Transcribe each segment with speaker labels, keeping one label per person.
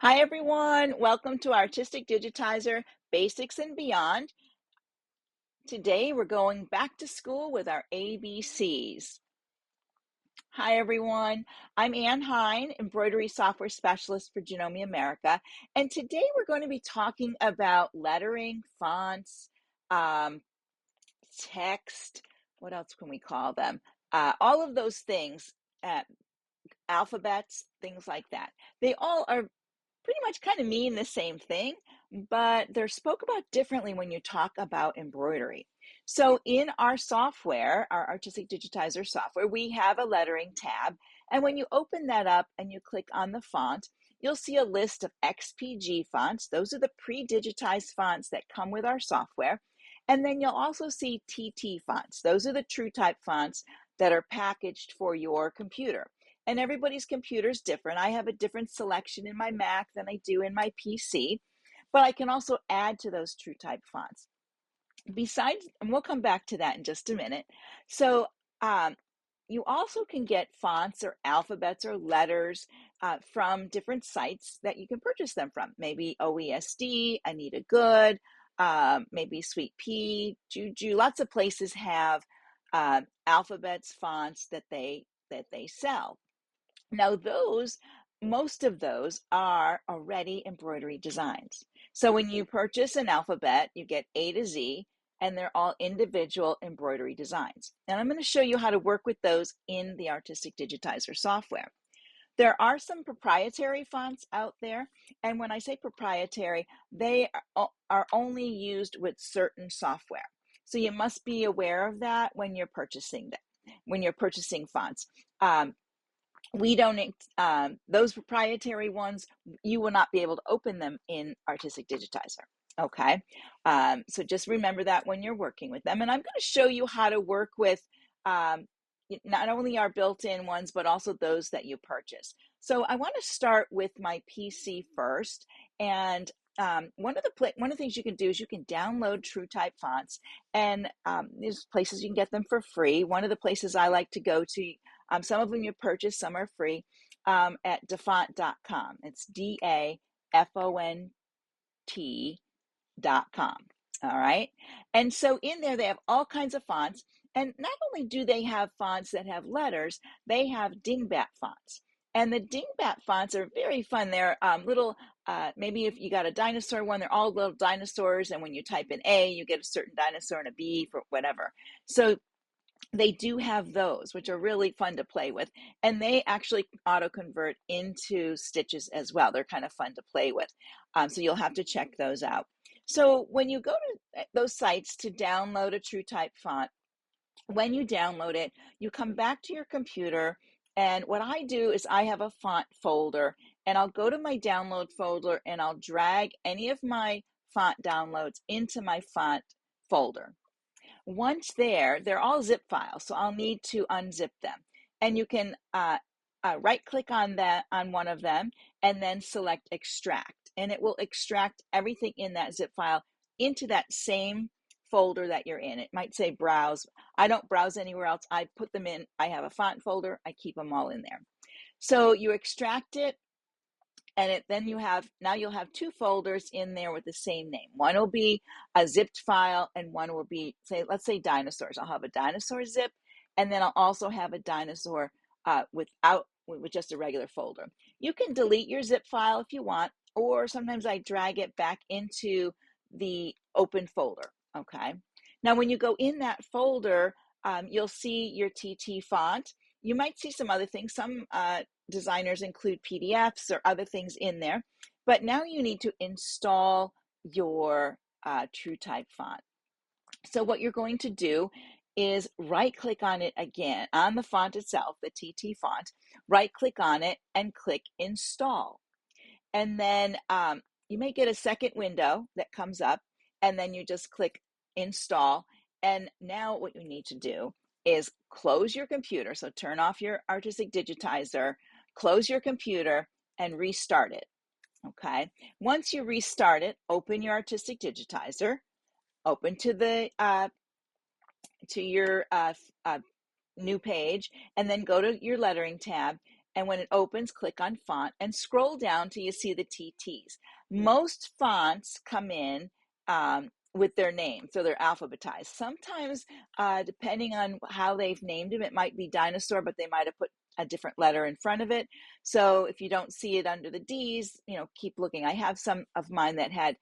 Speaker 1: Hi, everyone. Welcome to Artistic Digitizer Basics and Beyond. Today, we're going back to school with our ABCs. Hi, everyone. I'm Ann Hine, Embroidery Software Specialist for Janome America. And today, we're going to be talking about lettering, fonts, um, text. What else can we call them? All of those things, uh, alphabets, things like that. They all are pretty much kind of mean the same thing, but they're spoke about differently when you talk about embroidery. So in our software, our Artistic Digitizer software, we have a lettering tab. And when you open that up and you click on the font, you'll see a list of XPG fonts. Those are the pre-digitized fonts that come with our software. And then you'll also see TT fonts. Those are the TrueType fonts that are packaged for your computer. And everybody's computer is different. I have a different selection in my Mac than I do in my PC, but I can also add to those TrueType fonts. Besides, and we'll come back to that in just a minute. So you also can get fonts or alphabets or letters from different sites that you can purchase them from. Maybe OESD, Anita Good, maybe Sweet Pea, Juju. Lots of places have alphabets, fonts that they sell. Now, most of those are already embroidery designs. So when you purchase an alphabet, you get A to Z, and they're all individual embroidery designs. And I'm going to show you how to work with those in the Artistic Digitizer software. There are some proprietary fonts out there, and when I say proprietary, they are only used with certain software. So you must be aware of that when you're purchasing them, when you're purchasing fonts. We don't those proprietary ones, you will not be able to open them in Artistic Digitizer. Okay, so just remember that when you're working with them. And I'm going to show you how to work with not only our built-in ones, but also those that you purchase. So I want to start with my PC first. And one of the things you can do is you can download TrueType fonts, and there's places you can get them for free. One of the places I like to go to, some of them you purchase, some are free, at dafont.com. It's DAFONT.com. All right. And so in there, they have all kinds of fonts. And not only do they have fonts that have letters, they have dingbat fonts. And the dingbat fonts are very fun. They're little, maybe if you got a dinosaur one, they're all little dinosaurs. And when you type in A, you get a certain dinosaur and a B for whatever. So they do have those, which are really fun to play with. And they actually auto convert into stitches as well. They're kind of fun to play with. So you'll have to check those out. So when you go to those sites to download a TrueType font, when you download it, you come back to your computer. And what I do is I have a font folder, and I'll go to my download folder and I'll drag any of my font downloads into my font folder. Once they're all zip files, so I'll need to unzip them. And you can right click on one of them and then select extract. And it will extract everything in that zip file into that same folder that you're in. It might say browse. I don't browse anywhere else. I put them in, I have a font folder, I keep them all in there. So you extract it, and then you'll have two folders in there with the same name. One will be a zipped file, and one will be, let's say dinosaurs. I'll have a dinosaur zip, and then I'll also have a dinosaur with just a regular folder. You can delete your zip file if you want, or sometimes I drag it back into the open folder. Okay. Now, when you go in that folder, you'll see your TT font. You might see some other things. Some designers include PDFs or other things in there, but now you need to install your TrueType font. So what you're going to do is right click on it again, on the font itself, the TT font, right click on it and click install. And then you may get a second window that comes up, and then you just click install. And now what you need to do is close your computer. So turn off your Artistic Digitizer, close your computer, and restart it. Okay. Once you restart it, open your Artistic Digitizer, open to your new page, and then go to your lettering tab And when it opens, click on font and scroll down till you see the TTs. Most fonts come in with their name, so they're alphabetized. Sometimes, depending on how they've named them, it might be dinosaur, but they might have put a different letter in front of it. So if you don't see it under the D's, keep looking. I have some of mine that had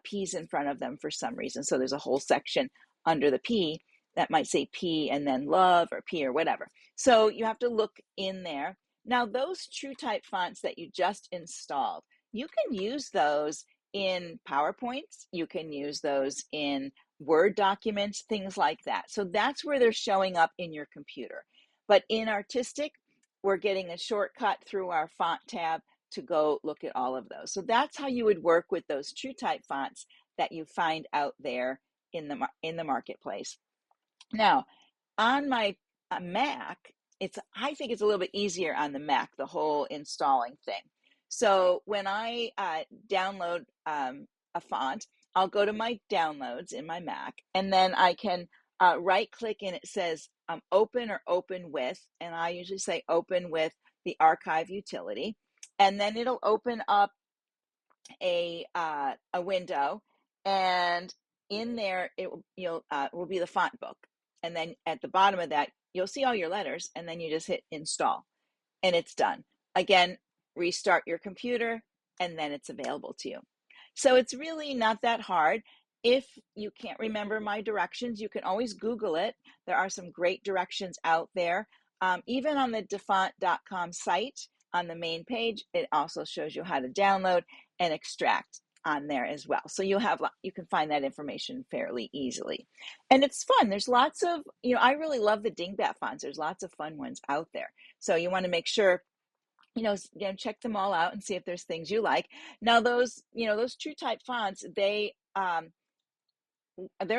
Speaker 1: P's in front of them for some reason. So there's a whole section under the P that might say P and then love or P or whatever. So you have to look in there. Now, those TrueType fonts that you just installed, you can use those in PowerPoints. You can use those in Word documents, things like that. So that's where they're showing up in your computer. But in Artistic, we're getting a shortcut through our font tab to go look at all of those. So that's how you would work with those TrueType fonts that you find out there in the marketplace. Now, on my Mac, I think it's a little bit easier on the Mac, the whole installing thing. So when I download a font, I'll go to my downloads in my Mac, and then I can right click and it says open or open with, and I usually say open with the archive utility, and then it'll open up a window, and in there it will be the font book, and then at the bottom of that you'll see all your letters, and then you just hit install and it's done. Again, restart your computer and then it's available to you. So it's really not that hard. If you can't remember my directions, you can always Google it. There are some great directions out there. Even on the dafont.com site, on the main page, it also shows you how to download and extract on there as well. So you can find that information fairly easily. And it's fun. There's lots of, I really love the Dingbat fonts. There's lots of fun ones out there. So you want to make sure check them all out and see if there's things you like. Now those TrueType fonts, they're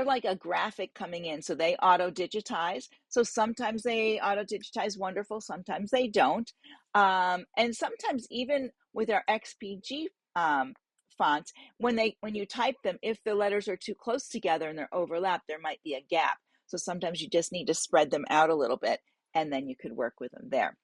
Speaker 1: like a graphic coming in, so they auto digitize. So sometimes they auto digitize wonderful, sometimes they don't. And sometimes even with our XPG fonts, when you type them, if the letters are too close together and they're overlapped, there might be a gap. So sometimes you just need to spread them out a little bit, and then you could work with them there.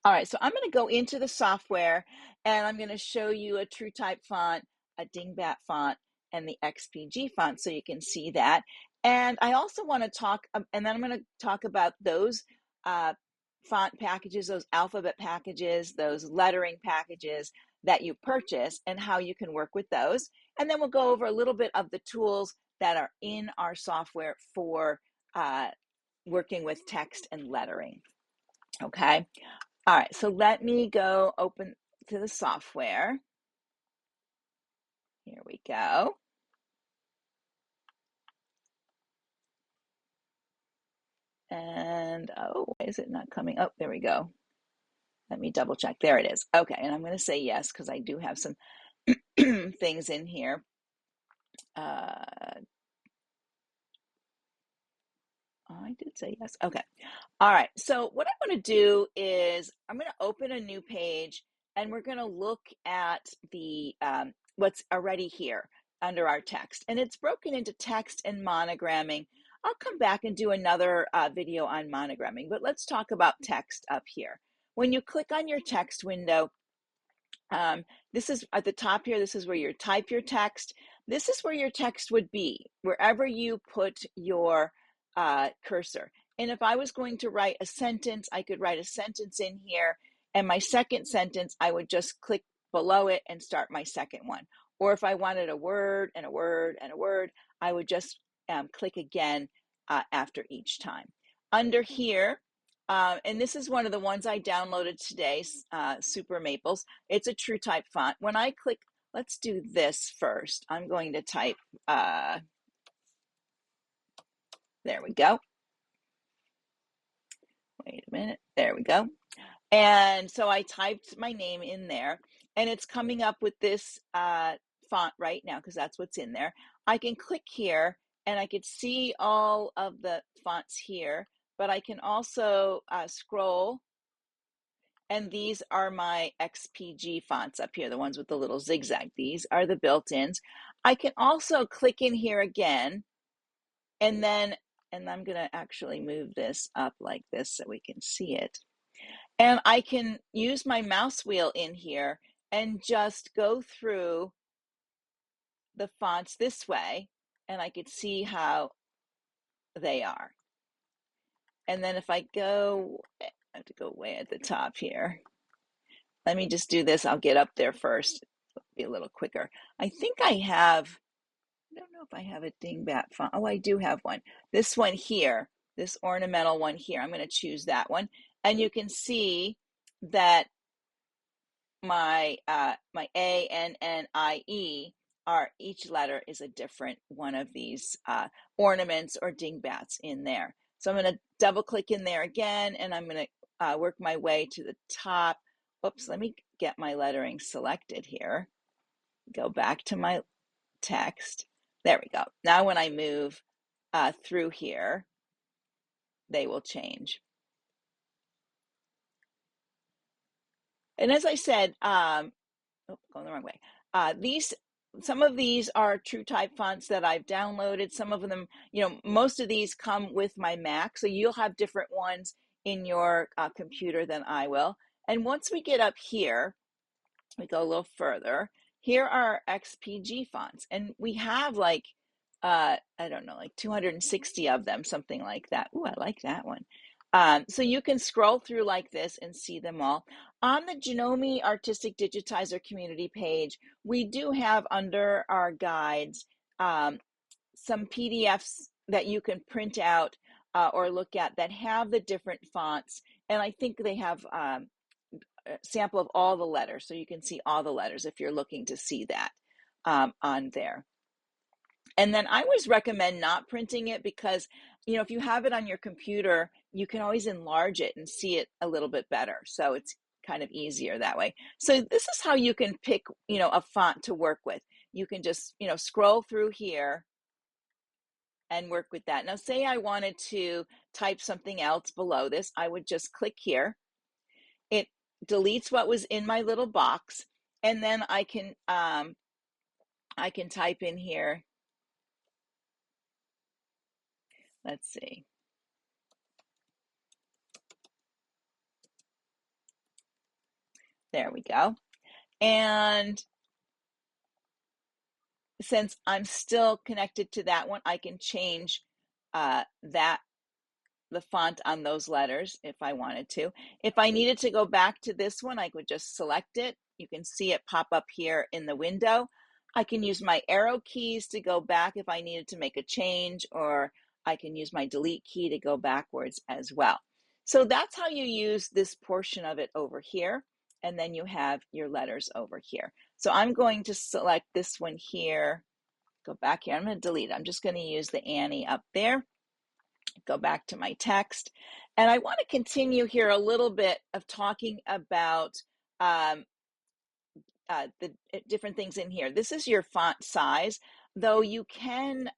Speaker 1: All right, so I'm going to go into the software and I'm going to show you a TrueType font, a Dingbat font, and the XPG font so you can see that. And I also want to talk, and then I'm going to talk about those font packages, those alphabet packages, those lettering packages that you purchase and how you can work with those. And then we'll go over a little bit of the tools that are in our software for working with text and lettering. Okay. All right, so let me go open to the software. Here we go. And, why is it not coming up? There we go. Let me double check. There it is. Okay, and I'm going to say yes because I do have some things in here. I did say yes. Okay. All right. So what I'm going to do is I'm going to open a new page and we're going to look at the what's already here under our text. And it's broken into text and monogramming. I'll come back and do another video on monogramming, but let's talk about text up here. When you click on your text window, this is at the top here. This is where you type your text. This is where your text would be, wherever you put your cursor. And if I was going to write a sentence, I could write a sentence in here. And my second sentence, I would just click below it and start my second one. Or if I wanted a word and a word and a word, I would just click again after each time. Under here, and this is one of the ones I downloaded today, Super Maples. It's a TrueType font. When I click, let's do this first. I'm going to type, there we go. Wait a minute, there we go. And so I typed my name in there, and it's coming up with this font right now because that's what's in there. I can click here, and I could see all of the fonts here, but I can also scroll. And these are my XPG fonts up here, the ones with the little zigzag. These are the built-ins. I can also click in here again, and I'm going to actually move this up like this so we can see it. And I can use my mouse wheel in here and just go through the fonts this way, and I could see how they are. And then if I go, I have to go way at the top here. Let me just do this. I'll get up there first. It'll be a little quicker. I think I have, I don't know if I have a dingbat font. Oh, I do have one. This one here, this ornamental one here. I'm going to choose that one. And you can see that my my A, N, N, I, E are, each letter is a different one of these ornaments or dingbats in there. So I'm going to double click in there again, and I'm going to work my way to the top. Oops, let me get my lettering selected here. Go back to my text. There we go. Now when I move through here, they will change. And as I said, going the wrong way. Some of these are TrueType fonts that I've downloaded. Some of them, most of these come with my Mac, so you'll have different ones in your computer than I will. And once we get up here, we go a little further. Here are XPG fonts, and we have like, I don't know, like 260 of them, something like that. Ooh, I like that one. So you can scroll through like this and see them all. On the Janome Artistic Digitizer community page, we do have under our guides some PDFs that you can print out or look at that have the different fonts. And I think they have a sample of all the letters, so you can see all the letters if you're looking to see that on there. And then I always recommend not printing it because, if you have it on your computer, you can always enlarge it and see it a little bit better. So it's kind of easier that way. So this is how you can pick, a font to work with. You can just, scroll through here and work with that. Now, say I wanted to type something else below this, I would just click here. It deletes what was in my little box, and then I can type in here. Let's see. There we go. And since I'm still connected to that one, I can change the font on those letters if I wanted to. If I needed to go back to this one, I could just select it. You can see it pop up here in the window. I can use my arrow keys to go back if I needed to make a change, or I can use my delete key to go backwards as well. So that's how you use this portion of it over here. And then you have your letters over here. So I'm going to select this one here, go back here. I'm going to delete it. I'm just going to use the Annie up there. Go back to my text. And I want to continue here a little bit of talking about the different things in here. This is your font size, though you can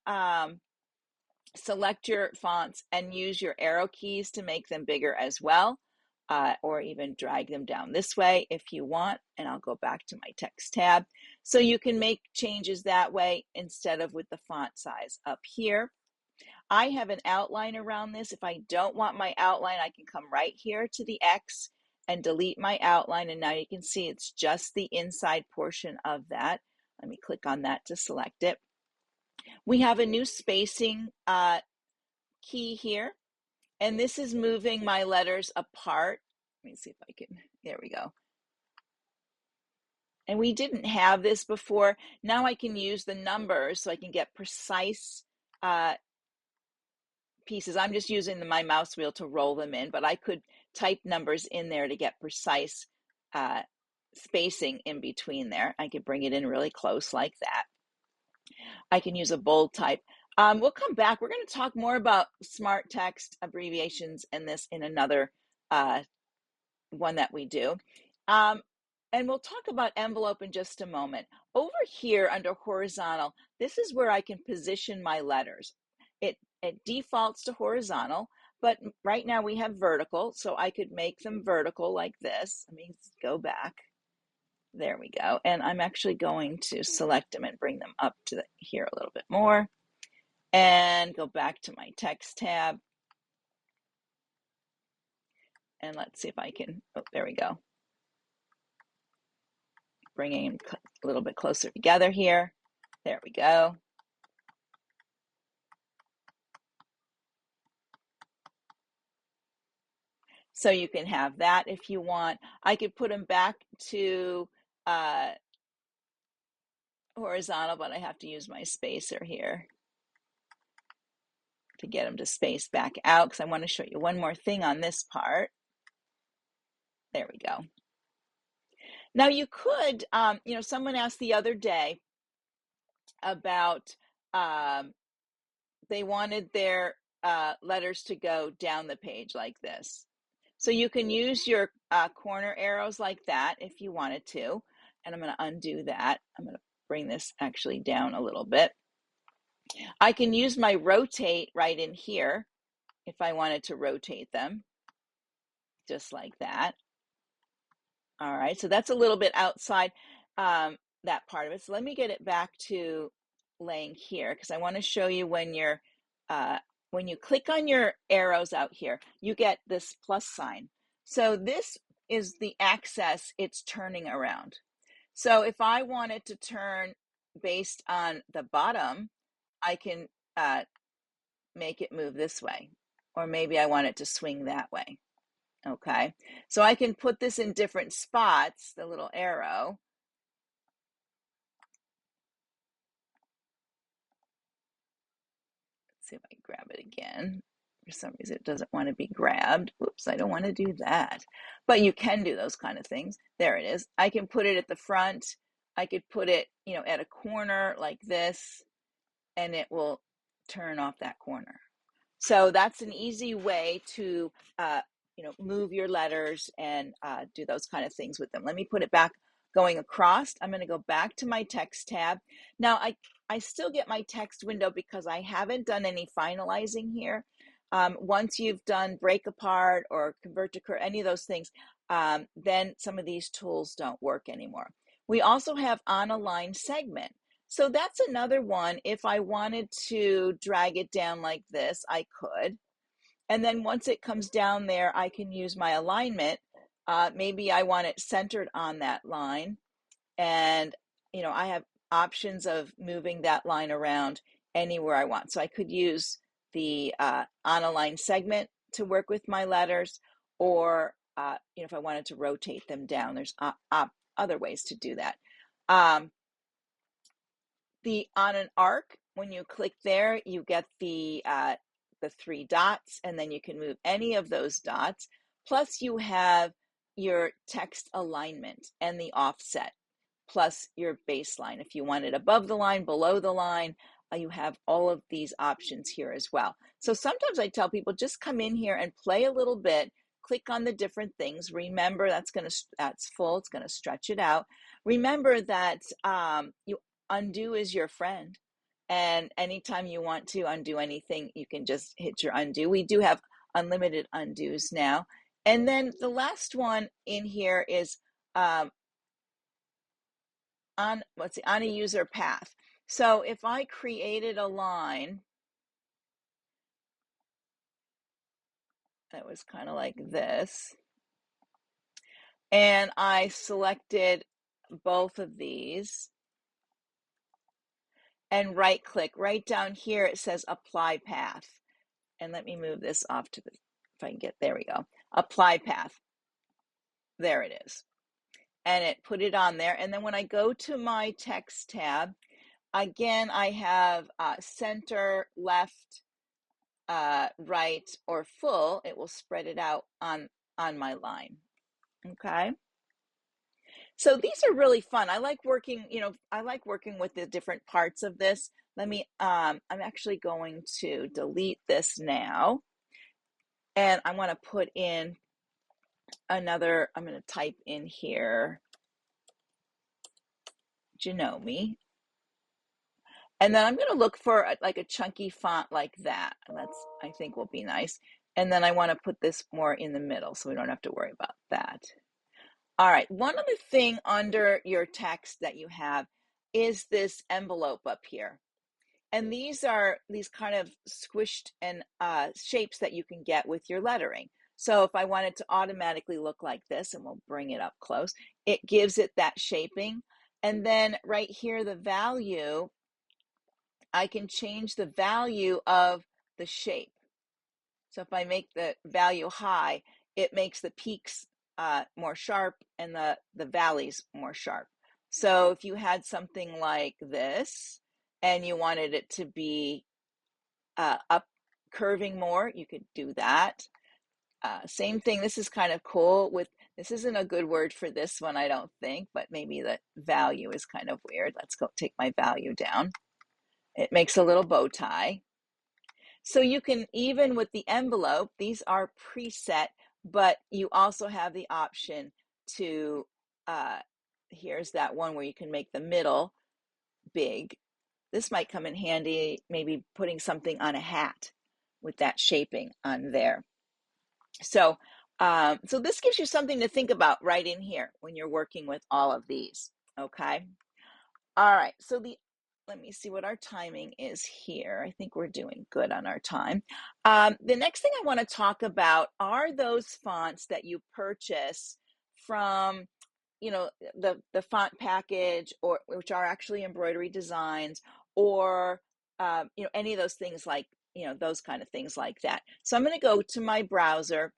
Speaker 1: select your fonts and use your arrow keys to make them bigger as well, or even drag them down this way if you want. And I'll go back to my text tab. So you can make changes that way instead of with the font size up here. I have an outline around this. If I don't want my outline, I can come right here to the X and delete my outline. And now you can see it's just the inside portion of that. Let me click on that to select it. We have a new spacing key here, and this is moving my letters apart. Let me see if I can, there we go. And we didn't have this before. Now I can use the numbers so I can get precise pieces. I'm just using my mouse wheel to roll them in, but I could type numbers in there to get precise spacing in between there. I could bring it in really close like that. I can use a bold type. We'll come back. We're going to talk more about smart text abbreviations and this in another one that we do. And we'll talk about envelope in just a moment. Over here under horizontal, this is where I can position my letters. It defaults to horizontal, but right now we have vertical, so I could make them vertical like this. Let me go back. There we go. And I'm actually going to select them and bring them up to here a little bit more. And go back to my text tab. And let's see if I can, oh, there we go. Bringing them a little bit closer together here. There we go. So you can have that if you want. I could put them back to horizontal, but I have to use my spacer here to get them to space back out because I want to show you one more thing on this part. There we go. Now you could, someone asked the other day about they wanted their letters to go down the page like this. So you can use your corner arrows like that if you wanted to. And I'm going to undo that. I'm going to bring this actually down a little bit. I can use my rotate right in here if I wanted to rotate them, just like that. All right, so that's a little bit outside that part of it. So let me get it back to laying here because I want to show you when you click on your arrows out here, you get this plus sign. So this is the axis it's turning around. So if I wanted to turn based on the bottom, I can make it move this way, or maybe I want it to swing that way. Okay, so I can put this in different spots, the little arrow. Let's see if I can grab it again. For some reason, it doesn't want to be grabbed. Oops, I don't want to do that. But you can do those kind of things. There it is. I can put it at the front. I could put it, at a corner like this, and it will turn off that corner. So that's an easy way to, move your letters and do those kind of things with them. Let me put it back going across. I'm going to go back to my text tab. Now, I still get my text window because I haven't done any finalizing here. Once you've done break apart or convert to curve, any of those things, then some of these tools don't work anymore. We also have on a line segment. So that's another one. If I wanted to drag it down like this, I could. And then once it comes down there, I can use my alignment. Maybe I want it centered on that line. And, I have options of moving that line around anywhere I want. So I could use the on a line segment to work with my letters, or, if I wanted to rotate them down, there's other ways to do that. On an arc, when you click there, you get the 3 dots, and then you can move any of those dots. Plus you have your text alignment and the offset, plus your baseline. If you want it above the line, below the line, you have all of these options here as well. So sometimes I tell people, just come in here and play a little bit, click on the different things. Remember, that's full, it's going to stretch it out. Remember that undo is your friend. And anytime you want to undo anything, you can just hit your undo. We do have unlimited undos now. And then the last one in here is on a user path. So if I created a line that was kind of like this, and I selected both of these and right click, right down here it says apply path. And let me move this off to if I can get, there we go. Apply path. There it is. And it put it on there. And then when I go to my text tab, again, I have center, left, right, or full. It will spread it out on my line. Okay. So these are really fun. I like working, with the different parts of this. Let me, I'm actually going to delete this now. And I want to put in another, I'm going to type in here, Janome. And then I'm going to look for like a chunky font like that. And that's, I think, will be nice. And then I want to put this more in the middle so we don't have to worry about that. All right, one other thing under your text that you have is this envelope up here. And these are these kind of squished and shapes that you can get with your lettering. So if I want it to automatically look like this, and we'll bring it up close, it gives it that shaping. And then right here, the value, I can change the value of the shape. So if I make the value high, it makes the peaks more sharp and the valleys more sharp. So if you had something like this and you wanted it to be up curving more, you could do that. Same thing, this is kind of cool with, this isn't a good word for this one, I don't think, but maybe the value is kind of weird. Let's go take my value down. It makes a little bow tie. So you can, even with the envelope, these are preset, but you also have the option to, here's that one where you can make the middle big. This might come in handy, maybe putting something on a hat with that shaping on there. So, so this gives you something to think about right in here when you're working with all of these, okay? All right, so let me see what our timing is here. I think we're doing good on our time. The next thing I want to talk about are those fonts that you purchase from, you know, the font package, or which are actually embroidery designs, or you know, any of those things, like, you know, those kind of things like that. So I'm going to go to my browser,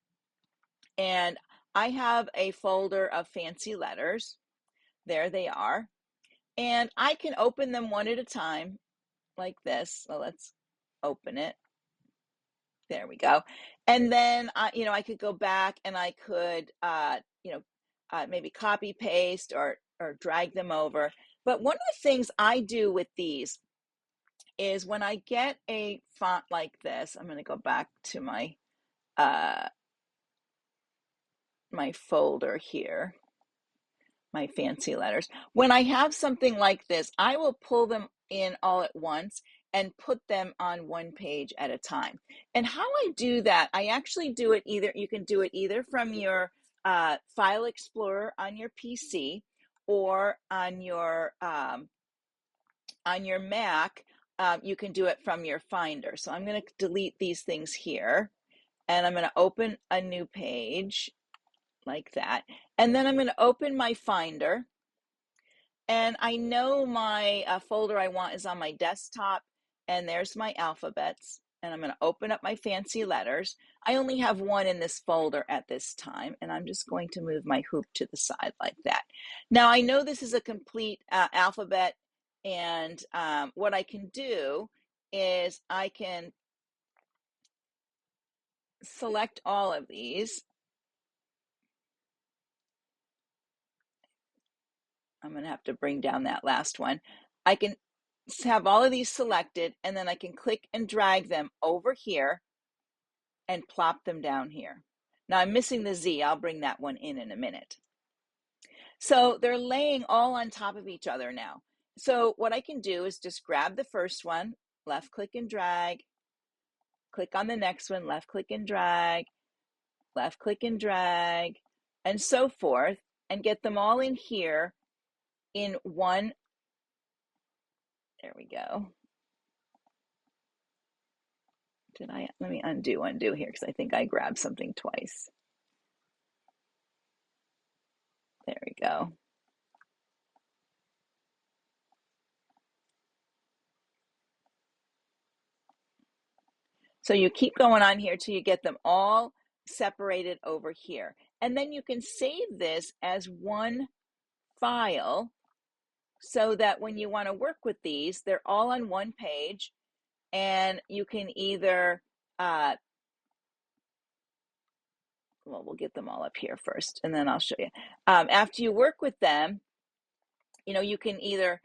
Speaker 1: and I have a folder of fancy letters. There they are. And I can open them one at a time like this. So let's open it. There we go. And then you know, I could go back and I could you know, maybe copy paste or drag them over. But one of the things I do with these is when I get a font like this, I'm going to go back to my my folder here, my fancy letters. When I have something like this, I will pull them in all at once and put them on one page at a time. And how I do that, I actually do it either, you can do it either from your File Explorer on your PC, or on your Mac, you can do it from your Finder. So I'm going to delete these things here, and I'm going to open a new page like that. And then I'm going to open my Finder. And I know my folder I want is on my desktop, and there's my alphabets. And I'm going to open up my fancy letters. I only have one in this folder at this time, and I'm just going to move my hoop to the side like that. Now, I know this is a complete alphabet, and what I can do is I can select all of these. I'm going to have to bring down that last one. I can have all of these selected, and then I can click and drag them over here and plop them down here. Now I'm missing the Z. I'll bring that one in a minute. So they're laying all on top of each other now. So what I can do is just grab the first one, left click and drag, click on the next one, left click and drag, left click and drag, and so forth, and get them all in here in one. There we go. Let me undo here, because I think I grabbed something twice. There we go. So you keep going on here till you get them all separated over here. And then you can save this as one file, so that when you want to work with these, they're all on one page, and you can either, well, we'll get them all up here first, and then I'll show you. After you work with them, you know, you can either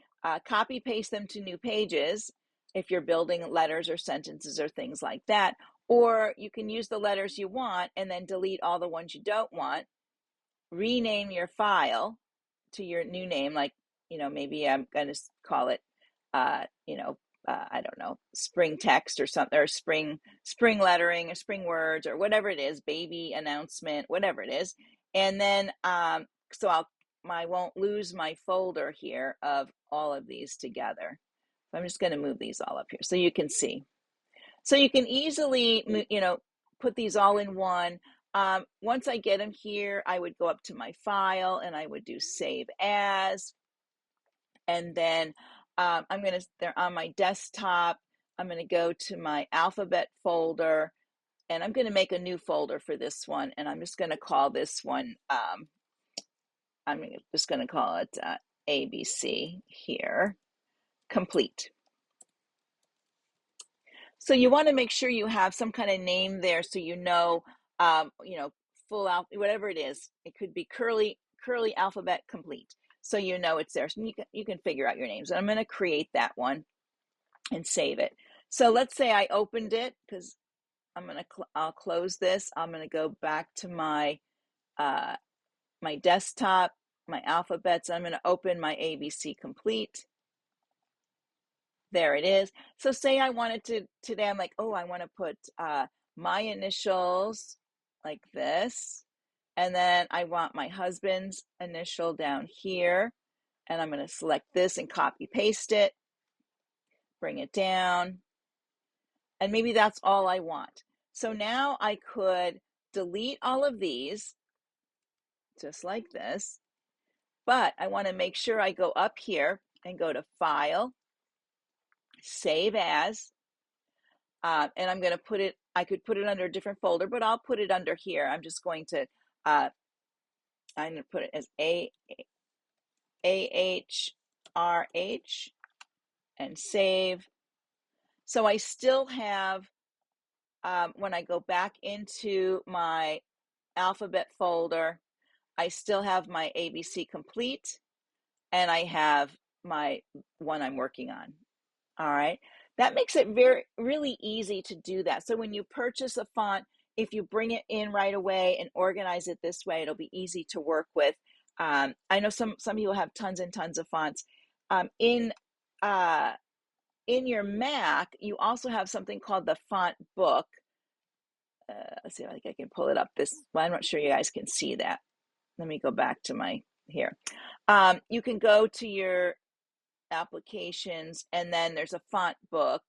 Speaker 1: copy paste them to new pages if you're building letters or sentences or things like that, or you can use the letters you want and then delete all the ones you don't want, rename your file to your new name, like, you know, maybe I'm going to call it, you know, I don't know, spring text or something, or spring lettering, or spring words, or whatever it is, baby announcement, whatever it is. And then, so I won't lose my folder here of all of these together. So I'm just going to move these all up here so you can see. So you can easily, you know, put these all in one. Once I get them here, I would go up to my file and I would do save as, and then they're on my desktop. I'm gonna go to my alphabet folder, and I'm gonna make a new folder for this one, and I'm just gonna call this one, I'm just gonna call it ABC here, complete. So you want to make sure you have some kind of name there, so you know, full out, whatever it is. It could be curly alphabet complete, so you know it's there. So you can figure out your names. And I'm going to create that one and save it. So let's say I opened it, because I'll close this. I'm going to go back to my my desktop, my alphabets. I'm going to open my ABC complete. There it is. So say I wanted to today, I'm like, oh, I want to put my initials like this, and then I want my husband's initial down here, and I'm going to select this and copy paste it, bring it down, and maybe that's all I want. So now I could delete all of these just like this, but I want to make sure I go up here and go to File, Save As, and I'm going to put it, I could put it under a different folder, but I'll put it under here. I'm just going to, I'm going to put it as AHRH and save. So I still have, when I go back into my alphabet folder, I still have my ABC complete, and I have my one I'm working on. All right, that makes it really easy to do that. So when you purchase a font, if you bring it in right away and organize it this way, it'll be easy to work with. I know some people have tons and tons of fonts. In your Mac, you also have something called the font book. Let's see if I can pull it up. Well, I'm not sure you guys can see that. Let me go back to my here. You can go to your applications, and then there's a font book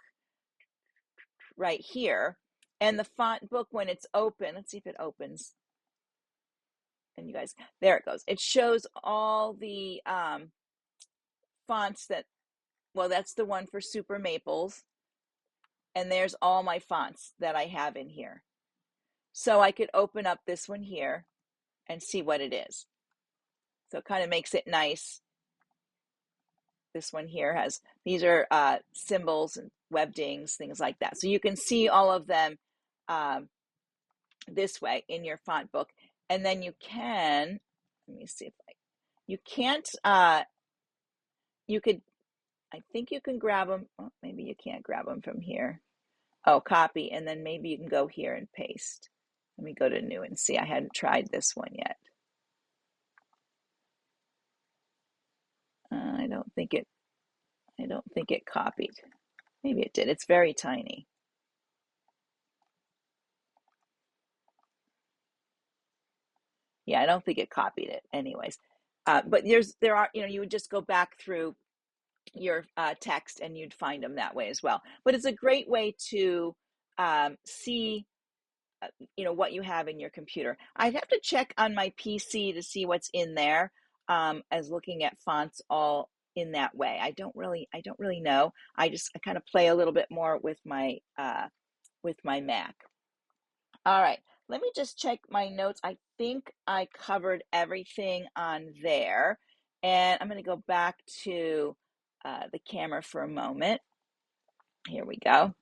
Speaker 1: right here. And the font book, when it's open, let's see if it opens. And you guys, there it goes. It shows all the fonts well, that's the one for Super Maples. And there's all my fonts that I have in here. So I could open up this one here and see what it is. So it kind of makes it nice. This one here has, these are symbols and webdings, things like that. So you can see all of them this way in your font book. And then you can, let me see if you can't, you could, I think you can grab them. Oh, maybe you can't grab them from here. Oh, copy. And then maybe you can go here and paste. Let me go to new and see. I hadn't tried this one yet. I don't think it copied. Maybe it did. It's very tiny. Yeah, I don't think it copied it anyways. But there are, you would just go back through your text and you'd find them that way as well. But it's a great way to see what you have in your computer. I'd have to check on my PC to see what's in there, as looking at fonts all in that way. I don't really know. I kind of play a little bit more with my Mac. All right, let me just check my notes. I think I covered everything on there, and I'm going to go back to the camera for a moment. Here we go.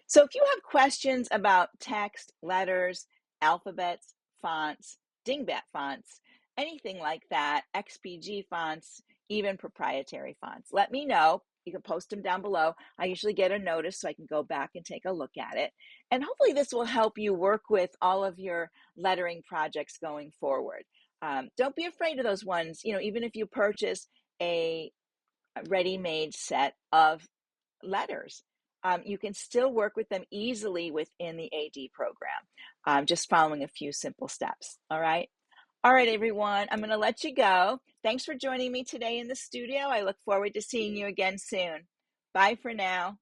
Speaker 1: So if you have questions about text, letters, alphabets, fonts, dingbat fonts, anything like that, XPG fonts, even proprietary fonts, let me know. You can post them down below. I usually get a notice so I can go back and take a look at it. And hopefully this will help you work with all of your lettering projects going forward. Don't be afraid of those ones. Even if you purchase a ready-made set of letters, you can still work with them easily within the AD program, just following a few simple steps. All right, everyone, I'm going to let you go. Thanks for joining me today in the studio. I look forward to seeing you again soon. Bye for now.